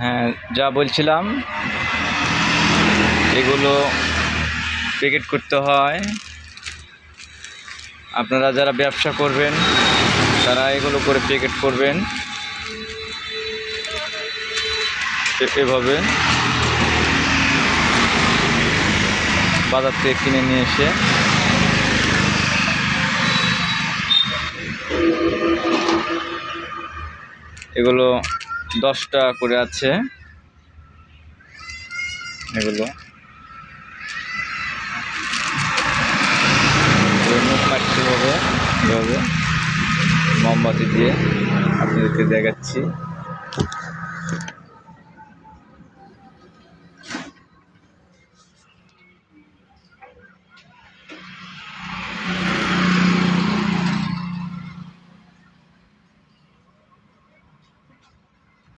হ্যাঁ, যা বলছিলাম এগুলো প্যাকেট করতে হয়। আপনারা যারা ব্যবসা করবেন তারা এগুলো করে প্যাকেট করবেন এভাবে বাজার থেকে কিনে নিয়ে এসে। এগুলো 10 টাকা করে আছে। এগুলো মুখ মারতে হবে এভাবে মোমবাতি দিয়ে, আপনাদেরকে দেখাচ্ছি।